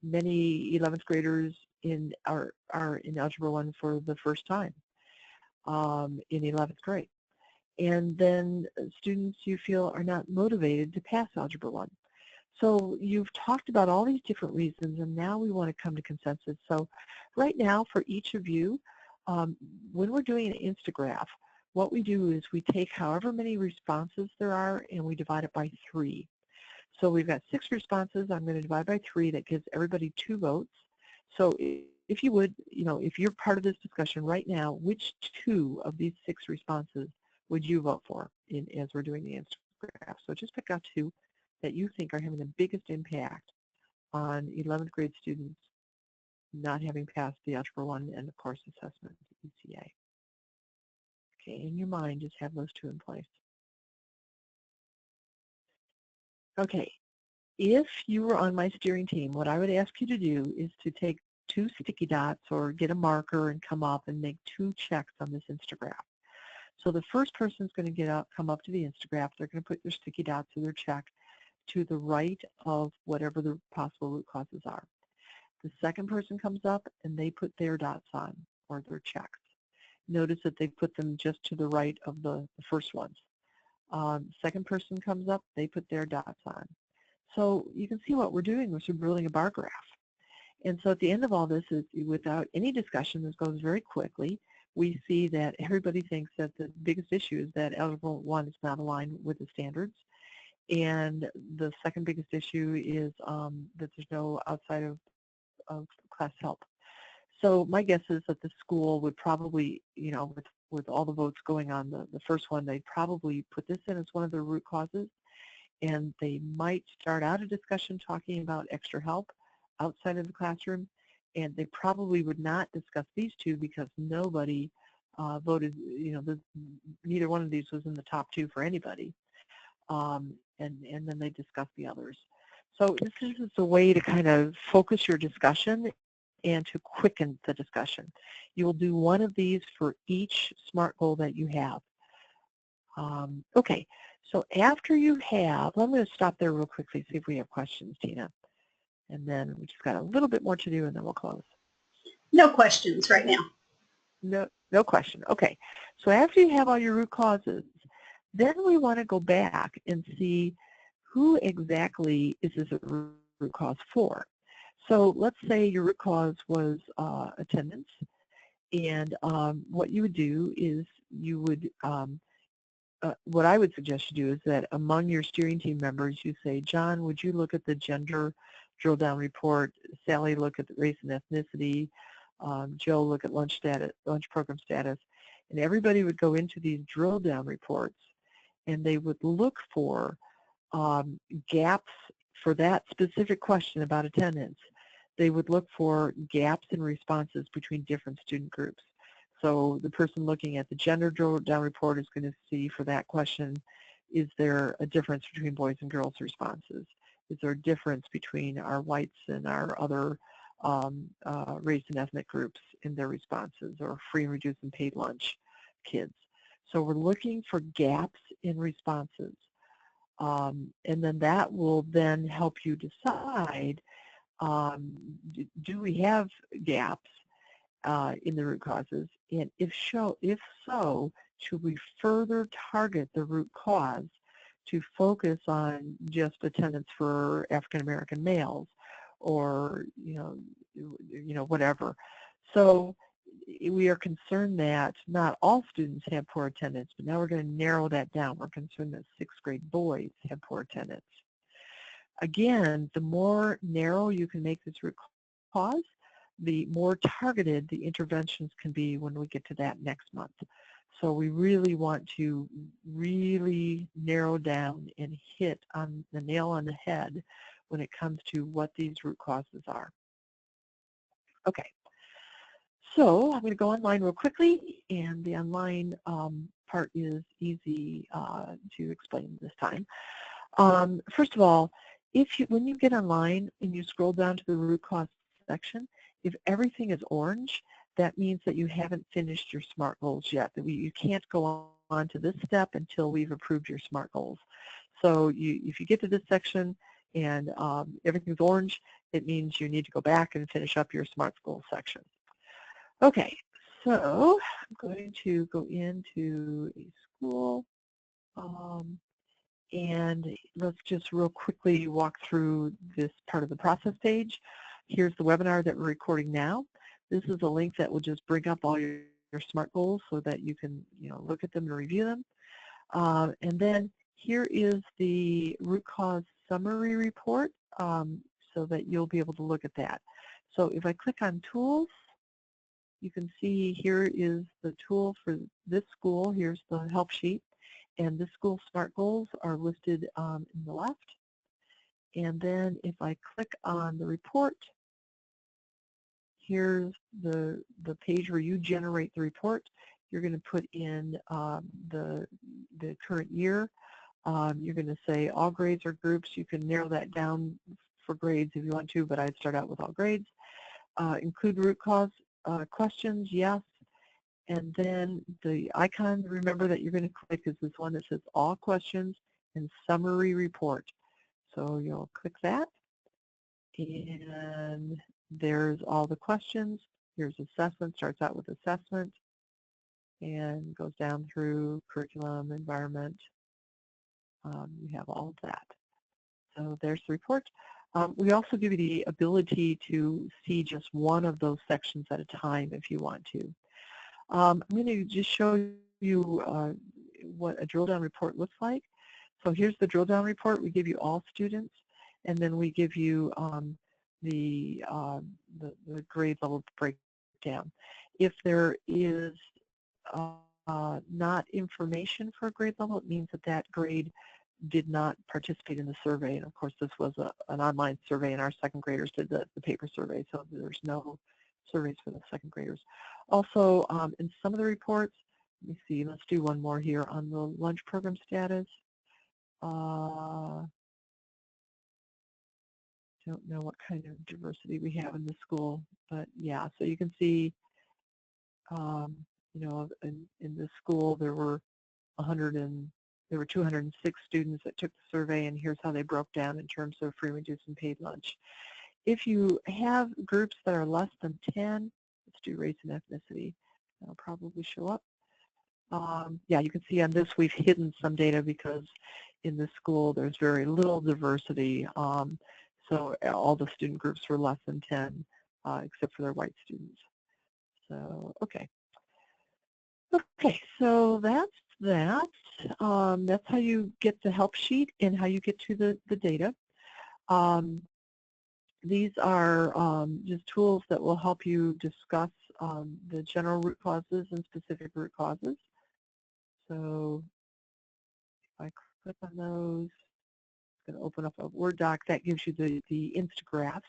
many 11th graders are in Algebra 1 for the first time in 11th grade. And then students you feel are not motivated to pass Algebra 1. So you've talked about all these different reasons, and now we want to come to consensus. So right now for each of you, when we're doing an instagraph, what we do is we take however many responses there are and we divide it by 3. So we've got 6 responses. I'm going to divide by 3. That gives everybody 2 votes. So if you would, if you're part of this discussion right now, which 2 of these 6 responses would you vote for as we're doing the instagraph? So just pick out 2 that you think are having the biggest impact on 11th grade students not having passed the Algebra 1 and, of course, assessment, ECA. Okay, in your mind, just have those 2 in place. Okay, if you were on my steering team, what I would ask you to do is to take 2 sticky dots or get a marker and come up and make 2 checks on this instagraph. So the first person is going to come up to the instagraph. They're going to put their sticky dots or their check to the right of whatever the possible root causes are. The second person comes up and they put their dots on, or their checks. Notice that they put them just to the right of the first ones. Second person comes up, they put their dots on. So you can see what we're doing is we're building a bar graph. And so at the end of all this, is without any discussion, this goes very quickly. We see that everybody thinks that the biggest issue is that Eligible 1 is not aligned with the standards. And the second biggest issue is that there's no outside of class help. So my guess is that the school would probably, with all the votes going on the first one, they'd probably put this in as one of their root causes. And they might start out a discussion talking about extra help outside of the classroom. And they probably would not discuss these two because nobody voted, neither one of these was in the top 2 for anybody. And then they discuss the others. So this is just a way to kind of focus your discussion and to quicken the discussion. You will do one of these for each SMART goal that you have. Okay, so after you have, I'm going to stop there real quickly, see if we have questions, Tina. And then we just got a little bit more to do and then we'll close. No questions right now. No question. Okay, so after you have all your root causes, then we want to go back and see who exactly is this a root cause for. So let's say your root cause was attendance, and what you would do is you would, what I would suggest you do is that among your steering team members, you say, John, would you look at the gender drill down report, Sally look at the race and ethnicity, Joe look at lunch program status, and everybody would go into these drill down reports and they would look for gaps for that specific question about attendance. They would look for gaps in responses between different student groups. So the person looking at the gender drill down report is going to see for that question, is there a difference between boys and girls responses? Is there a difference between our whites and our other race and ethnic groups in their responses, or free and reduced and paid lunch kids? So we're looking for gaps in responses. And then that will then help you decide, do we have gaps in the root causes? And if so, should we further target the root cause to focus on just attendance for African American males, or whatever? So we are concerned that not all students have poor attendance, but now we're going to narrow that down. We're concerned that 6th grade boys have poor attendance. Again, the more narrow you can make this root cause, the more targeted the interventions can be when we get to that next month. So we really want to really narrow down and hit on the nail on the head when it comes to what these root causes are. Okay. So I'm going to go online real quickly, and the online part is easy to explain this time. First of all, when you get online and you scroll down to the root cause section, if everything is orange, that means that you haven't finished your SMART goals yet. That you can't go on to this step until we've approved your SMART goals. So if you get to this section and everything's orange, it means you need to go back and finish up your SMART goals section. Okay, so I'm going to go into a school, and let's just real quickly walk through this part of the process page. Here's the webinar that we're recording now. This is a link that will just bring up all your SMART goals so that you can look at them and review them. And then here is the root cause summary report, so that you'll be able to look at that. So if I click on tools, you can see here is the tool for this school. Here's the help sheet, and this school's SMART goals are listed in the left. And then if I click on the report, here's the page where you generate the report. You're going to put in the current year. You're going to say all grades or groups. You can narrow that down for grades if you want to, but I'd start out with all grades. include root cause questions, yes. And then the icon, remember, that you're going to click is this one that says all questions and summary report. So you'll click that, and there's all the questions. Here's assessment, starts out with assessment, and goes down through curriculum, environment. You have all of that. So there's the report. We also give you the ability to see just one of those sections at a time if you want to. I'm going to just show you what a drill down report looks like. So here's the drill down report. We give you all students, and then we give you the grade level breakdown. If there is not information for a grade level, it means that that grade did not participate in the survey. And of course, this was an online survey, and our second graders did the paper survey, so there's no surveys for the second graders. Also, in some of the reports, let me see, let's do one more here on the lunch program status. Don't know what kind of diversity we have in the school, but yeah, so you can see, you know, in this school there were 206 students that took the survey, and here's how they broke down in terms of free, reduced, and paid lunch. If you have groups that are less than 10, let's do race and ethnicity. That'll probably show up. Yeah, you can see on this we've hidden some data because in this school there's very little diversity. So all the student groups were less than 10, except for their white students. So, okay. Okay, so that's that. That's how you get the help sheet and how you get to the data. These are just tools that will help you discuss the general root causes and specific root causes. So if I click on those, it's going to open up a Word doc that gives you the instagraphs.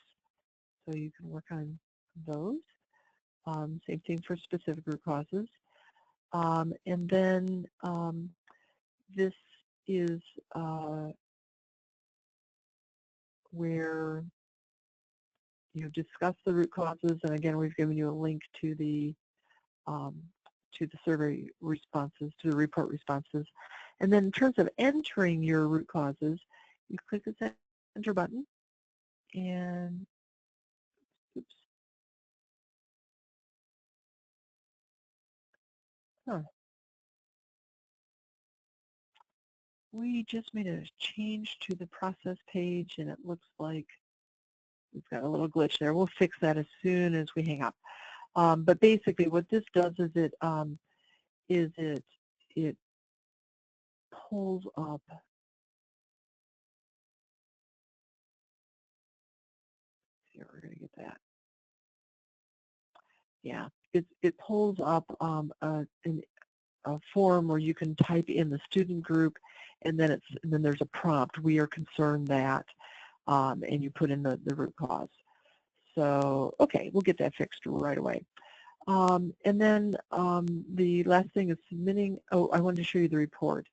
So you can work on those. Same thing for specific root causes. And then this is where you discuss the root causes, and again, we've given you a link to the survey responses, to the report responses. And then in terms of entering your root causes, you click this enter button, and oops. We just made a change to the process page, and it looks like we've got a little glitch there. We'll fix that as soon as we hang up. But basically, what this does is it pulls up. Here, we're going to get that. Yeah, it pulls up a form where you can type in the student group, and then there's a prompt. We are concerned that, and you put in the root cause. So okay, we'll get that fixed right away. And then the last thing is submitting. Oh, I wanted to show you the report.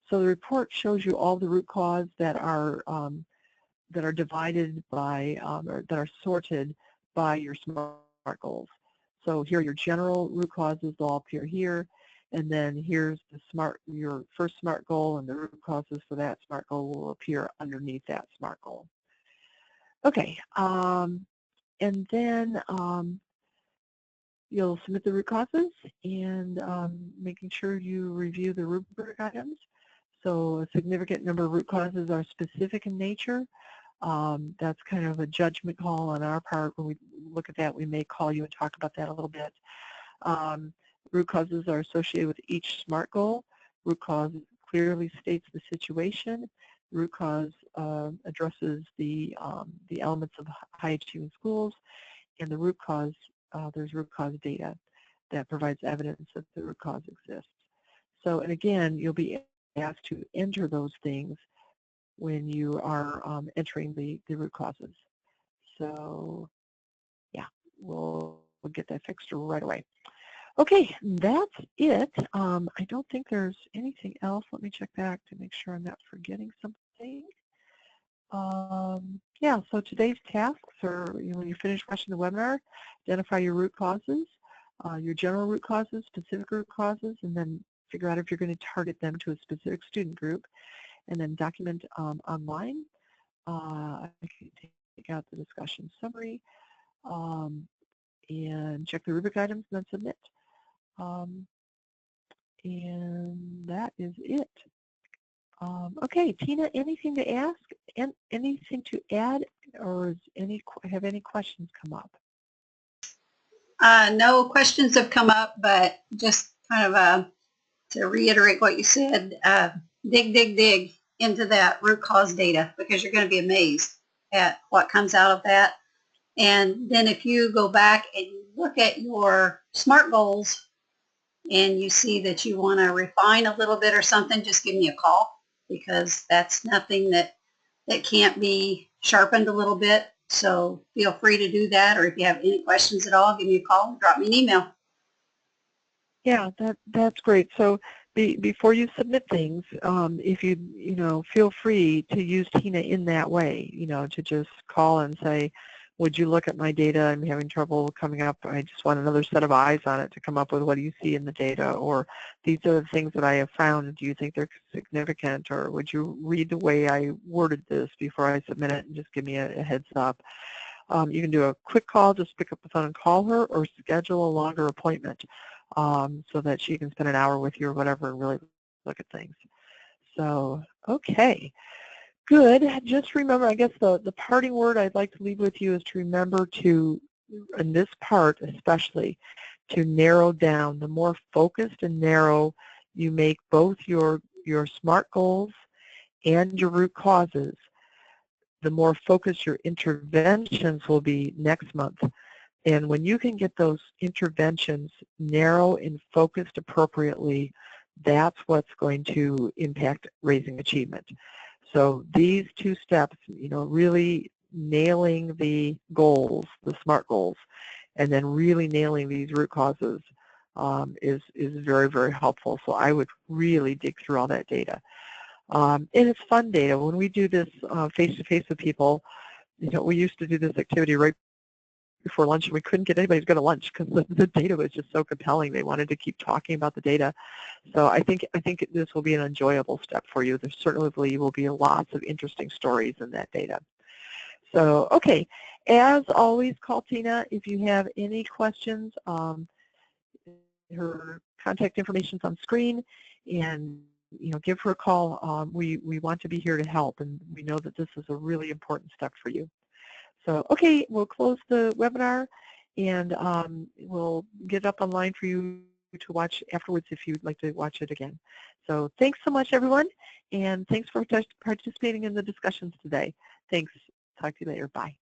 So the report shows you all the root cause that are divided by or that are sorted by your SMART goals. So here are your general root causes, they'll all appear here, and then here's your first SMART goal, and the root causes for that SMART goal will appear underneath that SMART goal. Okay, and then you'll submit the root causes, and making sure you review the rubric items. So a significant number of root causes are specific in nature. That's kind of a judgment call on our part. When we look at that, we may call you and talk about that a little bit. Root causes are associated with each SMART goal. Root cause clearly states the situation. Root cause addresses the elements of high achieving schools, and the root cause, there's root cause data that provides evidence that the root cause exists. So, and again, you'll be asked to enter those things when you are entering the root causes. So yeah, we'll get that fixed right away. Okay, that's it. I don't think there's anything else. Let me check back to make sure I'm not forgetting something. Yeah, so today's tasks are, when you finish watching the webinar, identify your root causes, your general root causes, specific root causes, and then figure out if you're going to target them to a specific student group, and then document online. I can take out the discussion summary and check the rubric items and then submit. And that is it. Okay, Tina, anything to ask? Anything to add, or have any questions come up? No questions have come up, but just kind of to reiterate what you said, dig into that root cause data, because you're going to be amazed at what comes out of that. And then if you go back and you look at your SMART goals and you see that you want to refine a little bit or something, just give me a call, because that's nothing that can't be sharpened a little bit. So feel free to do that, or if you have any questions at all, give me a call and drop me an email. Yeah, that's great. So before you submit things, if you feel free to use Tina in that way, to just call and say, would you look at my data? I'm having trouble coming up. I just want another set of eyes on it to come up with what do you see in the data, or these are the things that I have found. Do you think they're significant, or would you read the way I worded this before I submit it and just give me a heads up? You can do a quick call, just pick up the phone and call her, or schedule a longer appointment so that she can spend an hour with you or whatever and really look at things. So, okay. Good. Just remember, I guess the parting word I'd like to leave with you is to remember to, in this part especially, to narrow down. The more focused and narrow you make both your SMART goals and your root causes, the more focused your interventions will be next month. And when you can get those interventions narrow and focused appropriately, that's what's going to impact raising achievement. So these two steps, really nailing the goals, the SMART goals, and then really nailing these root causes is very, very helpful. So I would really dig through all that data. And it's fun data. When we do this face-to-face with people, we used to do this activity right before lunch, and we couldn't get anybody to go to lunch because the data was just so compelling. They wanted to keep talking about the data. So I think this will be an enjoyable step for you. There certainly will be lots of interesting stories in that data. So, okay, as always, call Tina if you have any questions. Her contact information is on screen, and give her a call. We want to be here to help, and we know that this is a really important step for you. So, okay, we'll close the webinar, and we'll get it up online for you to watch afterwards if you'd like to watch it again. So thanks so much, everyone, and thanks for participating in the discussions today. Thanks. Talk to you later. Bye.